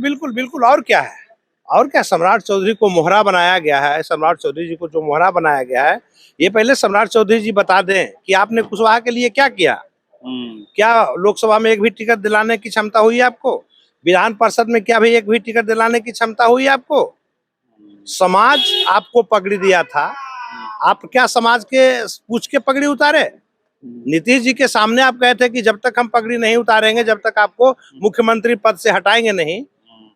बिल्कुल बिल्कुल। और क्या है, और क्या, सम्राट चौधरी को मोहरा बनाया गया है। सम्राट चौधरी जी को जो मोहरा बनाया गया है, ये पहले सम्राट चौधरी जी बता दें कि आपने कुशवाहा के लिए क्या किया। क्या लोकसभा में एक भी टिकट दिलाने की क्षमता हुई है आपको? विधान परिषद में क्या भी एक भी टिकट दिलाने की क्षमता हुई है आपको? समाज आपको पगड़ी दिया था, आप क्या समाज के पूछ के पगड़ी उतारे? नीतीश जी के सामने आप कहे थे कि जब तक हम पगड़ी नहीं उतारेंगे, जब तक आपको मुख्यमंत्री पद से हटाएंगे नहीं,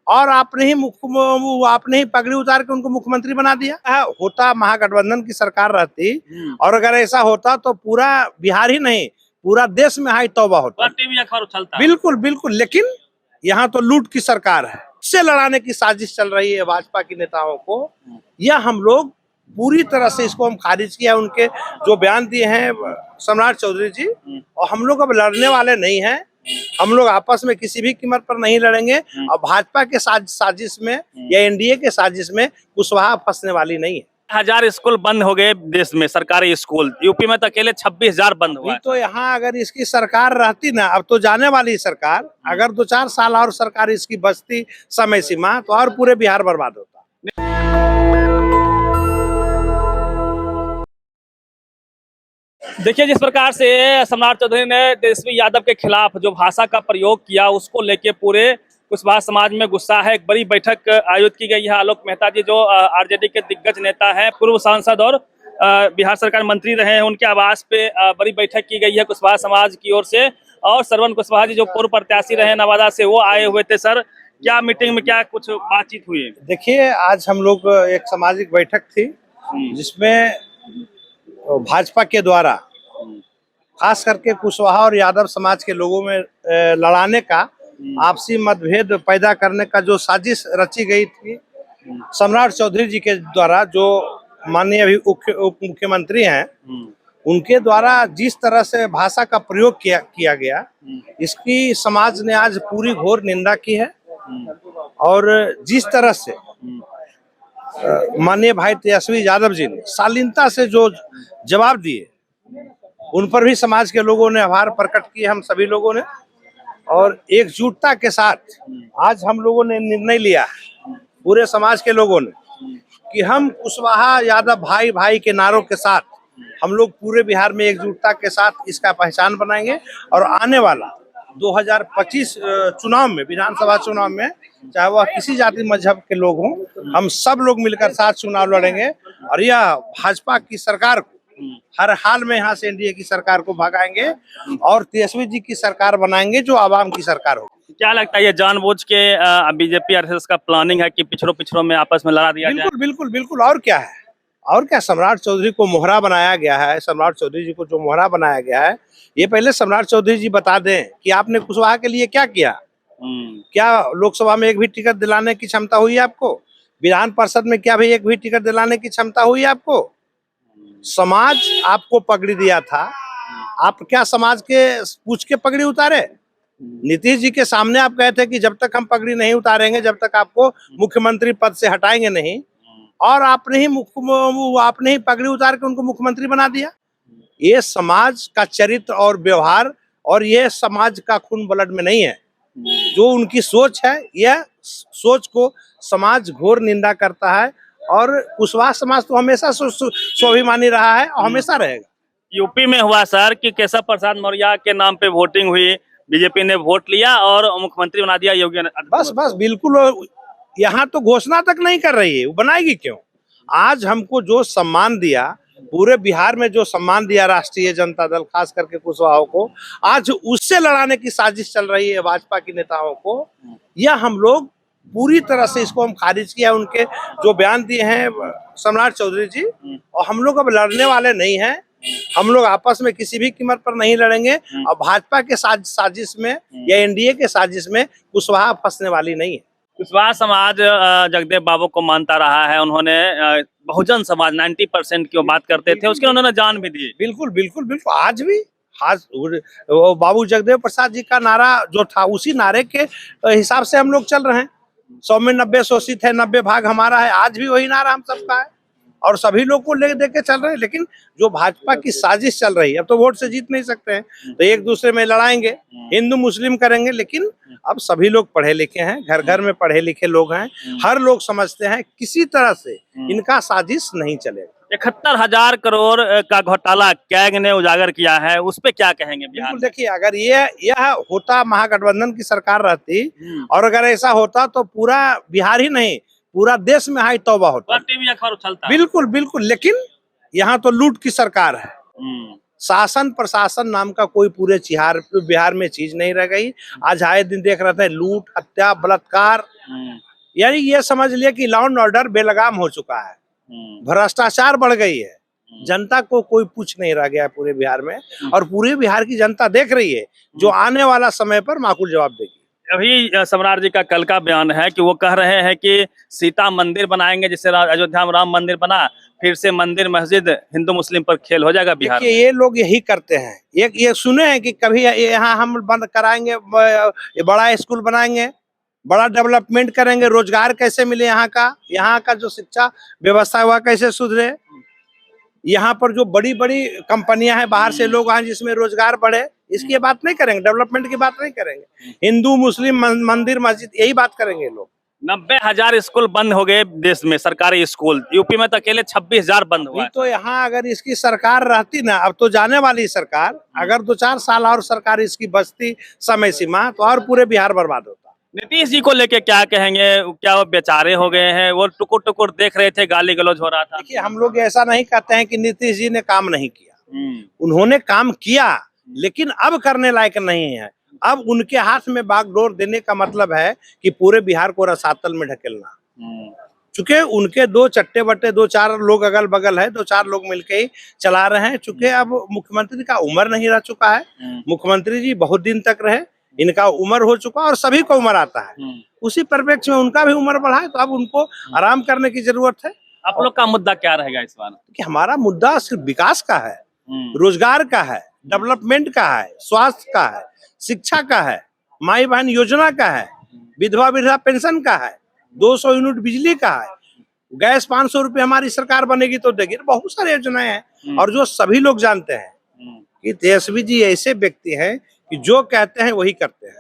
और आपने ही पगड़ी उतार के उनको मुख्यमंत्री बना दिया। होता महागठबंधन की सरकार रहती, और अगर ऐसा होता तो पूरा बिहार ही नहीं, पूरा देश में हाई तौबा होता। टीवी अखबार उछलता। बिल्कुल बिल्कुल। लेकिन यहाँ तो लूट की सरकार है, उससे लड़ाने की साजिश चल रही है भाजपा के नेताओं को। यह हम लोग पूरी तरह से इसको हम खारिज किया, उनके जो बयान दिए हैं सम्राट चौधरी जी। और हम लोग अब लड़ने वाले नहीं हैं, हम लोग आपस में किसी भी कीमत पर नहीं लड़ेंगे। और भाजपा के साजिश में या एनडीए के साजिश में कुशवाहा फंसने वाली नहीं है। 1000 स्कूल बंद हो गए देश में, सरकारी स्कूल। यूपी में तो अकेले 26,000 बंद हुआ है। तो यहाँ अगर इसकी सरकार रहती ना, अब तो जाने वाली सरकार, अगर 2-4 साल और सरकार इसकी बचती समय सीमा, तो और पूरे बिहार बर्बाद होता। देखिए, जिस प्रकार से सम्राट चौधरी ने तेजस्वी यादव के खिलाफ जो भाषा का प्रयोग किया, उसको लेके पूरे कुशवाहा समाज में गुस्सा है। एक बड़ी बैठक आयोजित की गई है। आलोक मेहता जी जो आरजेडी के दिग्गज नेता हैं, पूर्व सांसद और बिहार सरकार मंत्री रहे हैं, उनके आवास पे बड़ी बैठक की गई है कुशवाहा समाज की ओर से। और श्रवण कुशवाहा जी जो पूर्व प्रत्याशी रहे नवादा से, वो आए हुए थे। सर, क्या मीटिंग में क्या कुछ बातचीत हुई? देखिए, आज हम लोग एक सामाजिक बैठक थी, जिसमें भाजपा के द्वारा खास करके कुशवाहा और यादव समाज के लोगों में लड़ाने का, आपसी मतभेद पैदा करने का जो साजिश रची गई थी सम्राट चौधरी जी के द्वारा, जो माननीय अभी उप मुख्यमंत्री हैं, उनके द्वारा जिस तरह से भाषा का प्रयोग किया गया, इसकी समाज ने आज पूरी घोर निंदा की है। और जिस तरह से माननीय भाई तेजस्वी यादव जी ने शालीनता से जो जवाब दिए, उन पर भी समाज के लोगों ने आभार प्रकट किए, हम सभी लोगों ने। और एकजुटता के साथ आज हम लोगों ने निर्णय लिया, पूरे समाज के लोगों ने, कि हम कुशवाहा यादव भाई भाई के नारों के साथ हम लोग पूरे बिहार में एकजुटता के साथ इसका पहचान बनाएंगे। और आने वाला 2025 चुनाव में, विधानसभा चुनाव में, चाहे वह किसी जाति मजहब के लोग हों, हम सब लोग मिलकर साथ चुनाव लड़ेंगे। और यह भाजपा की सरकार को हर हाल में यहाँ से एनडीए की सरकार को भगाएंगे और तेजस्वी जी की सरकार बनाएंगे, जो आवाम की सरकार होगी। क्या लगता है, ये जानबूझ के बीजेपी आरएसएस का प्लानिंग है कि पिछड़ों में आपस में लड़ा दिया जाए? बिल्कुल बिल्कुल बिल्कुल। और क्या है, और क्या, सम्राट चौधरी को मोहरा बनाया गया है। सम्राट चौधरी जी को जो मोहरा बनाया गया है, ये पहले सम्राट चौधरी जी बता दें कि आपने कुशवाहा के लिए क्या किया। क्या लोकसभा में एक भी टिकट दिलाने की क्षमता हुई है आपको? विधान परिषद में क्या भी एक भी टिकट दिलाने की क्षमता हुई है आपको? समाज आपको पगड़ी दिया था, आप क्या समाज के पूछ के पगड़ी उतारे? नीतीश जी के सामने आप कहे थे कि जब तक हम पगड़ी नहीं उतारेंगे, जब तक आपको मुख्यमंत्री पद से हटाएंगे नहीं, और आपने ही पगड़ी उतार के उनको मुख्यमंत्री बना दिया। ये समाज का चरित्र और व्यवहार, और ये समाज का खून ब्लड में नहीं है। जो उनकी सोच है, यह सोच को समाज घोर निंदा करता है। और कुशवाहा समाज तो हमेशा स्वाभिमानी रहा है और हमेशा रहेगा। यूपी में हुआ सर कि केशव प्रसाद मौर्य के नाम पे वोटिंग हुई, बीजेपी ने वोट लिया और मुख्यमंत्री बना दिया योगी आदित्यनाथ। बस बिल्कुल। यहाँ तो घोषणा तक नहीं कर रही है, वो बनाएगी क्यों? आज हमको जो सम्मान दिया, पूरे बिहार में जो सम्मान दिया राष्ट्रीय जनता दल, खास करके कुशवाहा को, आज उससे लड़ाने की साजिश चल रही है भाजपा के नेताओं को। यह हम लोग पूरी तरह से इसको हम खारिज किया, उनके जो बयान दिए हैं सम्राट चौधरी जी। और हम लोग अब लड़ने वाले नहीं हैं, हम लोग आपस में किसी भी कीमत पर नहीं लड़ेंगे। और भाजपा के साजिश में या एनडीए के साजिश में कुशवाहा फंसने वाली नहीं है। कुशवाहा समाज जगदेव बाबू को मानता रहा है। उन्होंने बहुजन समाज 90% की बात करते थे, उसके उन्होंने जान भी दी। बिल्कुल बिल्कुल बिल्कुल। आज भी बाबू जगदेव प्रसाद जी का नारा जो था, उसी नारे के हिसाब से हम लोग चल रहे हैं। 100 में 90 शोषित है, 90 भाग हमारा है। आज भी वही नारा हम सबका है। और सभी लोग को ले दे के चल रहे हैं, लेकिन जो भाजपा की साजिश चल रही है, अब तो वोट से जीत नहीं सकते हैं, तो एक दूसरे में लड़ाएंगे, हिंदू मुस्लिम करेंगे। लेकिन अब सभी लोग पढ़े लिखे हैं, घर घर में पढ़े लिखे लोग हैं, हर लोग समझते हैं किसी तरह से इनका साजिश नहीं चलेगा। 71,000 करोड़ का घोटाला कैग ने उजागर किया है, उस पे क्या कहेंगे बिहार में? देखिए, अगर यह होता महागठबंधन की सरकार रहती और अगर ऐसा होता तो पूरा बिहार ही नहीं पूरा देश में हाई तौबा होता, टीवी अखबार उछलता। बिल्कुल बिल्कुल। लेकिन यहाँ तो लूट की सरकार है, शासन प्रशासन नाम का कोई पूरे बिहार में चीज नहीं रह गई। आज आए दिन देख रहे थे लूट, हत्या, बलात्कार, यानी ये समझ लिया कि लॉ एंड ऑर्डर बेलगाम हो चुका है, भ्रष्टाचार बढ़ गई है, जनता को कोई पूछ नहीं रह गया है पूरे बिहार में, और पूरे बिहार की जनता देख रही है, जो आने वाला समय पर माकूल जवाब देगी। अभी सम्राट जी का कल का बयान है कि वो कह रहे हैं कि सीता मंदिर बनाएंगे, जिससे अयोध्या में राम मंदिर बना, फिर से मंदिर मस्जिद हिंदू मुस्लिम पर खेल हो जाएगा बिहार में। ये लोग यही करते हैं। ये सुने हैं कि कभी यहाँ हम बंद कराएंगे, बड़ा स्कूल बनाएंगे, बड़ा डेवलपमेंट करेंगे, रोजगार कैसे मिले, यहाँ का जो शिक्षा व्यवस्था हुआ कैसे सुधरे, यहाँ पर जो बड़ी बड़ी कंपनियां हैं, बाहर से लोग आए जिसमें रोजगार बढ़े, इसकी बात नहीं करेंगे, डेवलपमेंट की बात नहीं करेंगे। हिंदू मुस्लिम मंदिर मस्जिद यही बात करेंगे लोग। 90,000 स्कूल बंद हो गए देश में, सरकारी स्कूल। यूपी में तो अकेले 26,000 बंद हुआ है। तो यहाँ अगर इसकी सरकार रहती ना, अब तो जाने वाली सरकार, अगर 2-4 साल और सरकार इसकी बचती समय सीमा, तो और पूरे बिहार बर्बाद होता। नीतीश जी को लेके क्या कहेंगे? क्या वो बेचारे हो गए हैं? वो टुकुर टुकुर देख रहे थे, गाली गलौज हो रहा था। देखिए, हम लोग ऐसा नहीं कहते हैं कि नीतीश जी ने काम नहीं किया, उन्होंने काम किया, लेकिन अब करने लायक नहीं है। अब उनके हाथ में बागडोर देने का मतलब है कि पूरे बिहार को रसातल में ढकेलना। चूंकि उनके 2 चट्टे बट्टे 2-4 लोग अगल बगल है, 2-4 लोग मिलके ही चला रहे हैं। चूंकि अब मुख्यमंत्री का उम्र नहीं रह चुका है, मुख्यमंत्री जी बहुत दिन तक रहे, इनका उम्र हो चुका और सभी को उम्र आता है, उसी परिप्रेक्ष्य में उनका भी उम्र बढ़ा है, तो अब उनको आराम करने की जरूरत है। आप लोग का मुद्दा क्या रहेगा इस बार? कि हमारा मुद्दा सिर्फ विकास का है, रोजगार का है, डेवलपमेंट का है, स्वास्थ्य का है, शिक्षा का है, माई बहन योजना का है, विधवा वृद्धा पेंशन का है, 200 यूनिट बिजली का है, गैस 500 रुपये हमारी सरकार बनेगी तो देगी। बहुत सारी योजनाएं हैं, और जो सभी लोग जानते हैं कि तेजस्वी जी ऐसे व्यक्ति हैं कि जो कहते हैं वही करते हैं।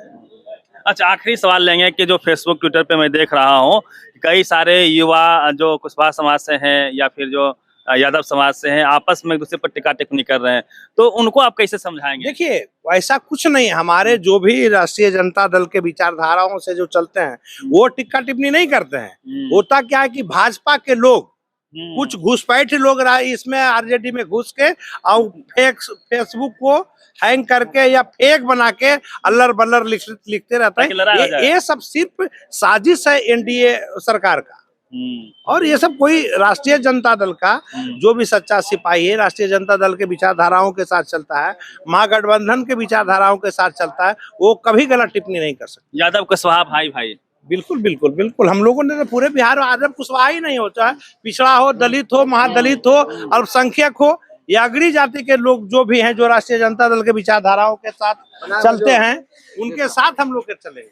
अच्छा, आखिरी सवाल लेंगे कि जो फेसबुक ट्विटर पे मैं देख रहा हूँ, कई सारे युवा जो कुशवाहा समाज से हैं या फिर जो यादव समाज से हैं, आपस में एक दूसरे पर टिक्का टिप्पणी कर रहे हैं, तो उनको आप कैसे समझाएंगे? देखिए, ऐसा कुछ नहीं, हमारे जो भी राष्ट्रीय जनता दल के विचारधाराओं से जो चलते हैं वो टिक्का टिप्पणी नहीं करते हैं। होता क्या है कि भाजपा के लोग, कुछ घुसपैठ लोग इसमें आरजेडी में घुस के और फेसबुक को हैंग करके या फेक बना के अल्लर बल्लर लिखते रहते हैं। ये सब सिर्फ साजिश है एनडीए सरकार का, और ये सब कोई राष्ट्रीय जनता दल का जो भी सच्चा सिपाही है, राष्ट्रीय जनता दल के विचारधाराओं के साथ चलता है, महागठबंधन के विचारधाराओं के साथ चलता है, वो कभी गलत टिप्पणी नहीं कर सकता। यादव कुशवाहा भाई भाई, बिल्कुल बिल्कुल बिल्कुल। हम लोगों ने तो पूरे बिहार में यादव कुशवाहा ही नहीं होता है, पिछड़ा हो, दलित हो, महादलित हो, अल्पसंख्यक हो, या अगड़ी जाति के लोग जो भी हैं, जो राष्ट्रीय जनता दल के विचारधाराओं के साथ चलते हैं, उनके साथ हम लोग के चलेंगे।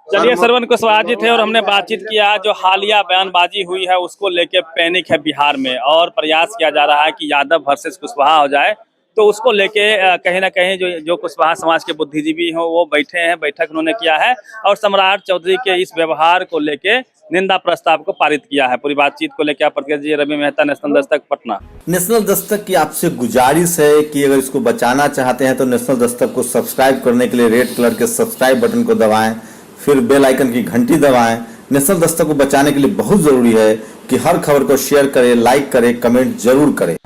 चलिए, श्रवण कुशवाहा जी थे और हमने बातचीत किया। जो हालिया बयानबाजी हुई है उसको लेके पैनिक है बिहार में, और प्रयास किया जा रहा है कि यादव वर्सेस कुशवाहा हो जाए, तो उसको लेके कहीं ना कहीं जो कुशवाहा समाज के बुद्धिजीवी हो वो बैठे हैं, बैठक उन्होंने किया है, और सम्राट चौधरी के इस व्यवहार को लेके निंदा प्रस्ताव को पारित किया है। पूरी बातचीत को लेकर प्रतिक्रिया रवि मेहता, नेशनल दस्तक, पटना। नेशनल दस्तक की आपसे गुजारिश है कि अगर इसको बचाना चाहते हैं तो नेशनल दस्तक को सब्सक्राइब करने के लिए रेड कलर के सब्सक्राइब बटन को दबाएं, फिर बेल आइकन की घंटी दबाएं। नेशनल दस्तक को बचाने के लिए बहुत जरूरी है कि हर खबर को शेयर करें, लाइक करें, कमेंट जरूर करें।